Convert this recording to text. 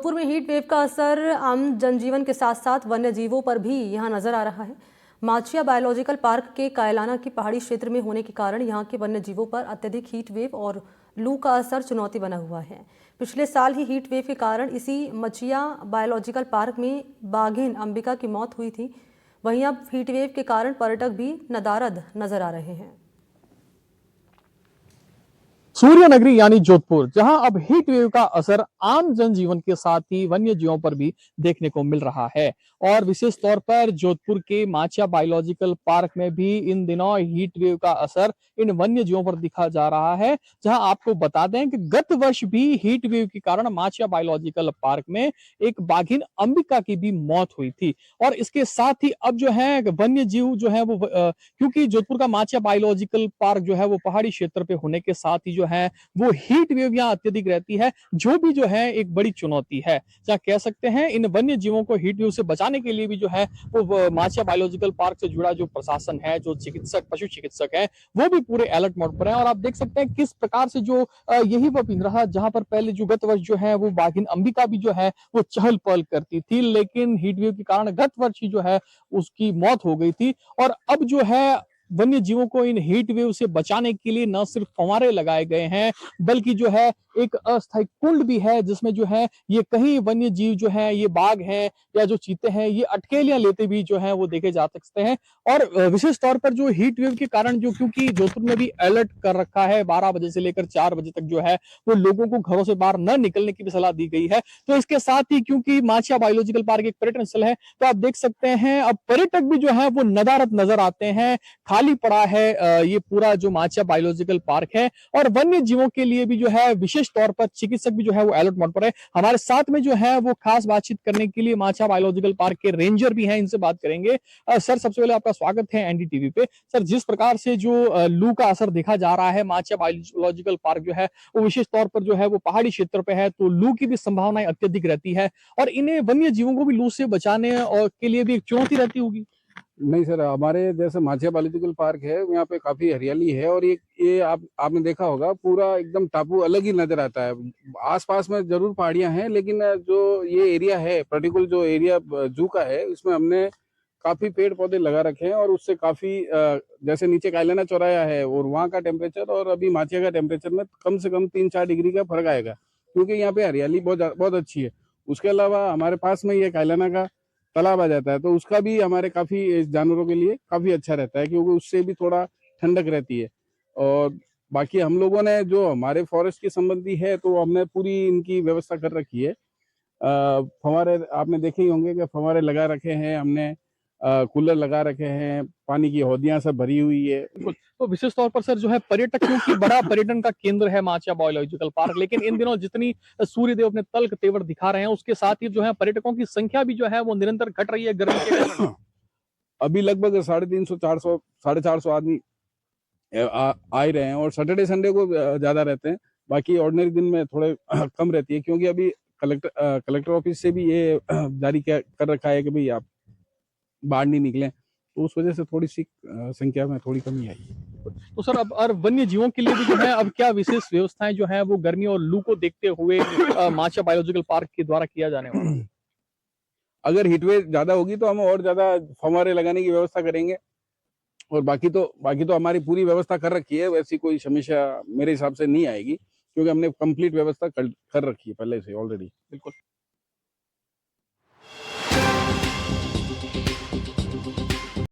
जोधपुर में heat wave का असर आम जनजीवन के साथ साथ वन्य जीवों पर भी यहां नजर आ रहा है। माचिया बायोलॉजिकल पार्क के कायलाना की पहाड़ी क्षेत्र में होने के कारण यहां के वन्य जीवों पर अत्यधिक हीट वेव और लू का असर चुनौती बना हुआ है। पिछले साल ही हीट वेव के कारण इसी मचिया बायोलॉजिकल पार्क में बाघिन अंबिका की मौत हुई थी। वहीं अब हीट वेव के कारण पर्यटक भी नदारद नजर आ रहे हैं। सूर्य नगरी यानी जोधपुर, जहां अब हीट वेव का असर आम जनजीवन के साथ ही वन्य जीवों पर भी देखने को मिल रहा है। और विशेष तौर पर जोधपुर के माचिया बायोलॉजिकल पार्क में भी इन दिनों हीट वेव का असर इन वन्य जीवों पर दिखा जा रहा है। जहां आपको बता दें कि गत वर्ष भी हीट वेव के कारण माचिया बायोलॉजिकल पार्क में एक बाघिन अंबिका की भी मौत हुई थी। और इसके साथ ही अब जो है वन्य जीव जो है वो क्योंकि जोधपुर का माचिया बायोलॉजिकल पार्क जो है वो पहाड़ी क्षेत्र पे होने के साथ ही जो है वो हीट वेव यहाँ अत्यधिक रहती है, जो भी जो है एक बड़ी चुनौती है। क्या कह सकते हैं, इन वन्य जीवों को हीट वेव से बचाने के लिए भी जो है वो माचिया बायोलॉजिकल पार्क से जुड़ा जो प्रशासन है, जो चिकित्सक पशु चिकित्सक है, वो भी पूरे अलर्ट मोड पर है। और आप देख सकते हैं किस प्रकार से जो यही वो पिंजरा जहां पर पहले जो गत वर्ष जो है वो बाघिन अंबिका भी जो है वो चहल पहल करती थी, लेकिन हीट वेव के कारण गत वर्ष ही जो है उसकी मौत हो गई थी। और अब जो है वन्य जीवों को इन हीट वेव से बचाने के लिए न सिर्फ फव्वारे लगाए गए हैं, बल्कि जो है एक अस्थायी कुंड भी है, जिसमें जो है ये कहीं वन्य जीव जो है, ये बाघ हैं या जो चीते हैं, ये अटकेलियां लेते भी जो है वो देखे जा सकते हैं। और विशेष तौर पर जो हीट वेव के कारण जो, क्योंकि जोधपुर में भी अलर्ट कर रखा है, 12 बजे से लेकर 4 बजे तक जो है वो लोगों को घरों से बाहर न निकलने की भी सलाह दी गई है। तो इसके साथ ही क्योंकि माचिया बायोलॉजिकल पार्क एक पर्यटन स्थल है, तो आप देख सकते हैं अब पर्यटक भी जो है वो नदारद नजर आते हैं। खाली पड़ा है ये पूरा जो माचिया बायोलॉजिकल पार्क है। और वन्य जीवों के लिए भी जो है विशेष तौर पर चिकित्सक भी जो है वो अलर्ट मोड पर है। हमारे साथ में जो है वो खास बातचीत करने के लिए माचिया बायोलॉजिकल पार्क के रेंजर भी हैं, इनसे बात करेंगे। सर, सबसे पहले आपका स्वागत है एनडीटीवी पे। सर, जिस प्रकार से जो लू का असर देखा जा रहा है, माचिया बायोलॉजिकल पार्क जो है वो विशेष तौर पर जो है वो पहाड़ी क्षेत्र पे है, तो लू की भी संभावनाएं अत्यधिक रहती है और इन्हें वन्य जीवों को भी लू से बचाने और के लिए भी एक चुनौती रहती होगी। नहीं सर, हमारे जैसे माचिया बायोलॉजिकल पार्क है, यहाँ पे काफी हरियाली है और ये आपने देखा होगा, पूरा एकदम टापू अलग ही नजर आता है। आसपास में जरूर पहाड़ियां हैं, लेकिन जो ये एरिया है, पर्टिकुलर जो एरिया जू का है, इसमें हमने काफी पेड़ पौधे लगा रखे हैं और उससे काफी जैसे नीचे कायलाना चौराया है और वहाँ का टेम्परेचर और अभी माचिया का टेम्परेचर में कम से कम 3-4 डिग्री का फर्क आएगा, क्योंकि यहाँ पे हरियाली बहुत अच्छी है। उसके अलावा हमारे पास में ये कायलाना का तालाब आ जाता है, तो उसका भी हमारे काफी जानवरों के लिए काफी अच्छा रहता है, क्योंकि उससे भी थोड़ा ठंडक रहती है। और बाकी हम लोगों ने जो हमारे फॉरेस्ट के संबंधी है, तो हमने पूरी इनकी व्यवस्था कर रखी है। फव्वारे आपने देखे ही होंगे कि फव्वारे लगा रखे हैं हमने, कूलर लगा रखे हैं, पानी की हौदियां सब भरी हुई है। तो विशेष तौर पर सर जो है पर्यटकों की बड़ा पर्यटन का केंद्र है माचिया बायोलॉजिकल पार्क, लेकिन इन दिनों जितनी सूर्यदेव अपने तल्ख तेवर दिखा रहे हैं, उसके साथ ही जो है पर्यटकों की संख्या भी जो है वो निरंतर घट रही है गर्मी के कारण। अभी लगभग 350, 400, 450 आदमी आ ही रहे हैं और सैटरडे संडे को ज्यादा रहते हैं। बाकी ऑर्डिनरी दिन में थोड़े कम रहती है, क्योंकि अभी कलेक्टर ऑफिस से भी ये जारी कर रखा है कि भाई आप बाहर नहीं निकले, तो उस वजह से थोड़ी सी संख्या में थोड़ी कमी आई है। तो सर अब और वन्य जीवों के लिए भी जो है अब क्या विशेष व्यवस्थाएं जो है वो गर्मी और लू को देखते हुए माचिया बायोलॉजिकल पार्क के द्वारा किया जाने वाला है? अगर हीटवेव ज्यादा होगी तो हम और ज्यादा फव्वारे लगाने की व्यवस्था करेंगे, और बाकी तो हमारी पूरी व्यवस्था कर रखी है। वैसी कोई समस्या मेरे हिसाब से नहीं आएगी, क्योंकि हमने कंप्लीट व्यवस्था कर रखी है पहले से ऑलरेडी। बिल्कुल।